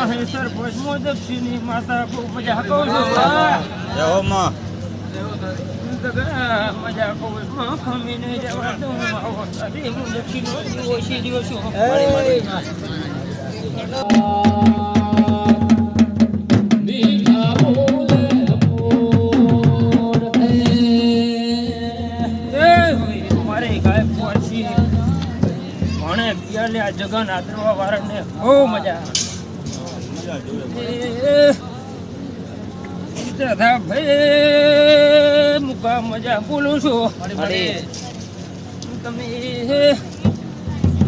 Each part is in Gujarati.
મહેશ્વર ભસ્મો દક્ષિણી માતા ખૂબ મજા કહું છું મજા કહું ખમીને જવા દઉં હું દક્ષિણો ઓછી રહ્યો છું આ જગન આદરવા વાળાને બહુ મજા ભાઈ મુકા મજા બોલું છું તમે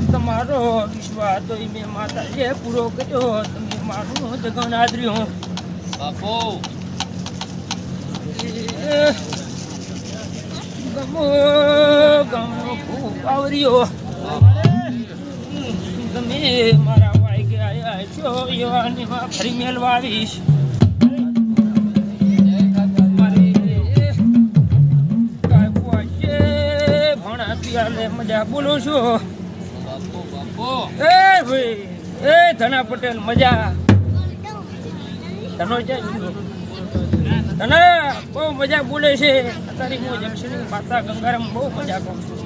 તમારો વિશ્વાસ તો મેં માતાજીએ પૂરો કર્યો તમે મારું જગન આદર્યું બાપો ગમો ગમો ખૂબ આવર્યો તમે મારા વાઈકે આવ્યા છો એવાનીમાં ફરી મેળવા આવીશ ભણા પિયાલે મજા બોલું છું એ ભાઈ એ ધના પટેલ મજા ધનો ધના બહુ મજા બોલે છે તારી હું જંક્શનની માતા ગંગારામ બહુ મજા કરું છું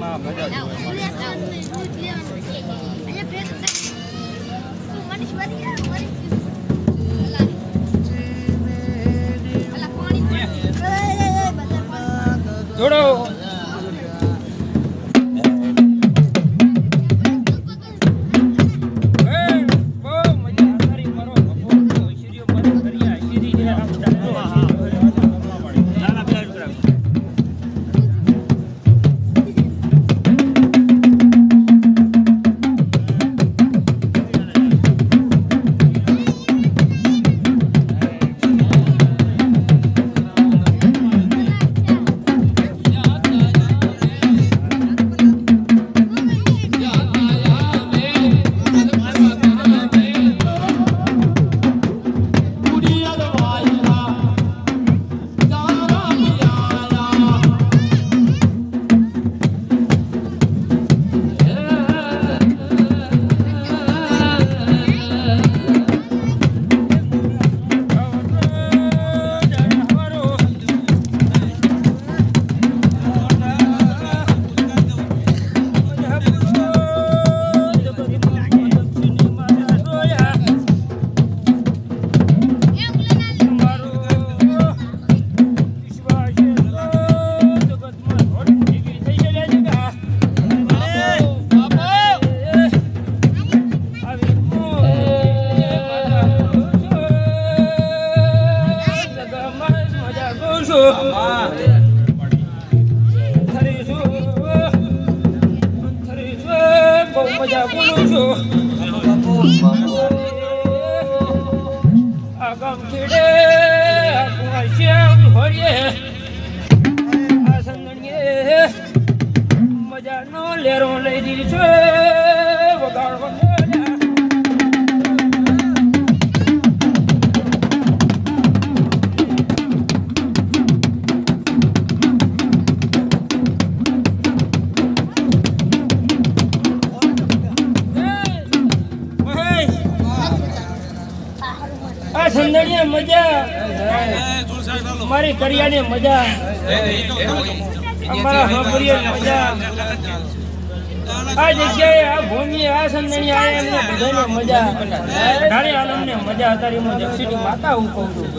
જોડો મજા બોલું છું આગામ ખેડે આ સંગણીએ મજાનો લેરો લઈ દીધી છે વગાડવા સંદણીએ મજા મારી કરિયાને મજા અમારા હબરીએ મજા આ જગ્યાએ આ ભૂમિ આ સંદણી આ એમને બધાને મજા ધારે આલમને મજા તારી હું જક્ષીની માતા હું કહું છું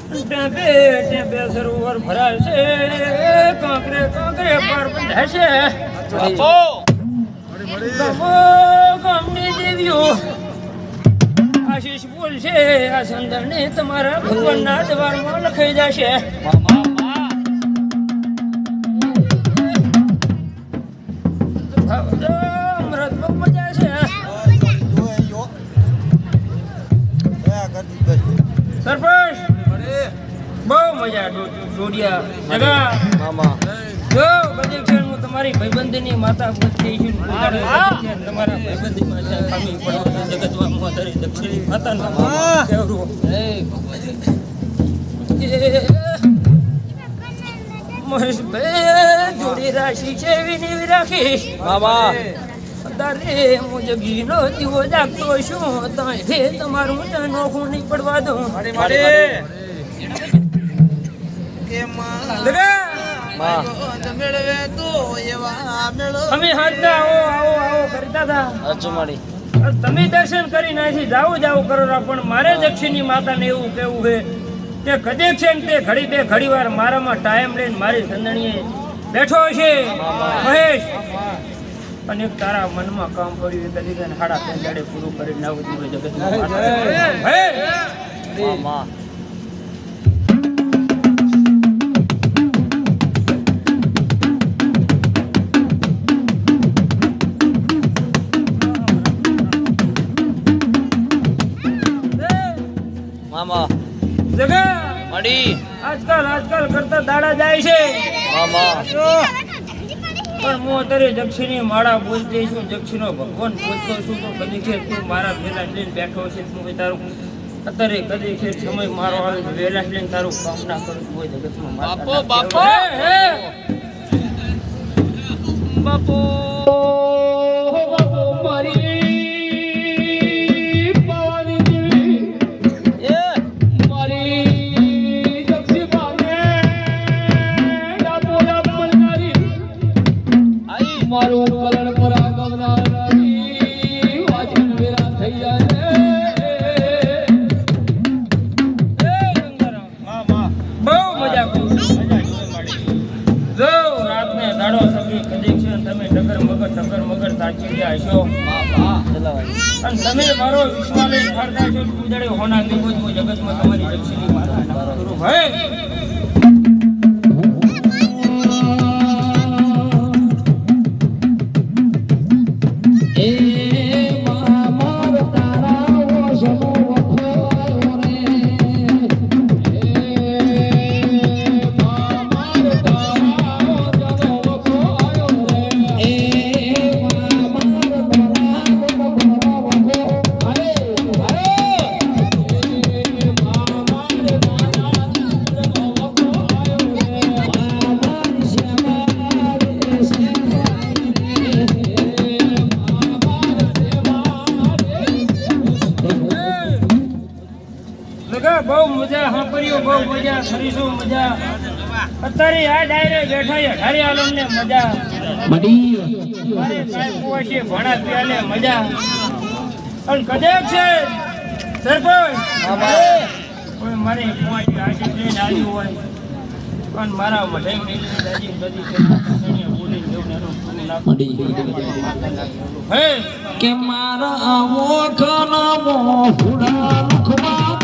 ટેપે સરોવર ભરાશે, કાંકરે કાંકરે પર બંધાશે. ગમો ગમની દેવીઓ આશીષ બોલશે, આ સંદરને તમારા ભગવાનના દ્વારમાં લખાઈ જશે. અમૃત બહુ મજા છે. સરપંચ બહુ મજા ડોડિયા જગા જો બધી ક્ષણ હું તમારી ભાઈબંધીની માતા બધી છું. તમારા ભાઈબંધીમાં ખામી પડવા જગતમાં મોતરી દક્ષિણી માતાનું કહેવું. મહેશભાઈ જોડી રાશિ છે વિની રાખી તારે હું જગીનો દીવો જાગતો છું, ત્યાંથી તમારું નોખું નહીં પડવા દઉં. અમે હાથના આવો આવો આવો કરતા હતા. તમે દર્શન કરી નાખી જાઓ કરો, પણ મારે દક્ષિણની માતાને એવું કેવું છે કે કદે છે ને તે ઘડી બે ઘડી વાર મારામાં ટાઈમ લઈને મારી સંદણીએ બેઠો છે મહેશ. અને તારા મનમાં કામ પડ્યું કદી કઈ હાડા ત્રણ દાડે પૂરું કરી નાવું જગતમાં. આજકાલ કરતા દાડા જાય છે, પણ હું અત્યારે જક્ષીની માળા બોલતી છું, જક્ષીનો ભગવાન બોલતો છું. તો કદી છે તું મારા વેલા લઈને બેઠો છે, તું તારું અત્યારે કદી છે સમય મારો આવે વેલા લઈને તારું કામ ના કરું હોય જગતમાં. બાપો તમે મારો વિશ્વાસ લઈને ફરતા છો, ઉદડે હોના દેવો જગતમાં તમારી દક્ષિણી માતા ગુરુ ભાઈ. બહુ મજા સાંભળ્યો, બહુ મજા કરીશું મજા. અત્યારે આ ડાયરે બેઠા અઢારી આલમ ને મજા, મારે સાહેબ છે ભણા પીવાને મજા. અને કદાચ છે સરપંચ કોઈ મારે પાંચ આશી લઈને આવ્યું હોય પણ મારા મઢાઈ મેળવી દાજી બધી બોલીને જેવું હે કે મારા આવો કનામો ફુડા મુખમાં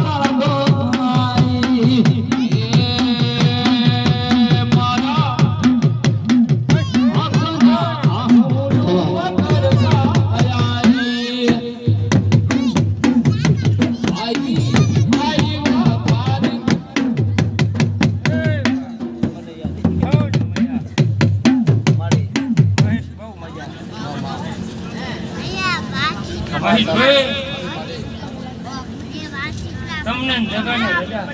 તમને જગાને રજા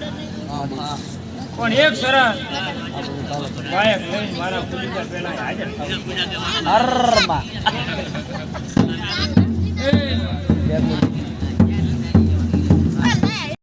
પણ એક સરસ ગાયક લઈને મારા પુલિકા પેલા હાજર થાવ.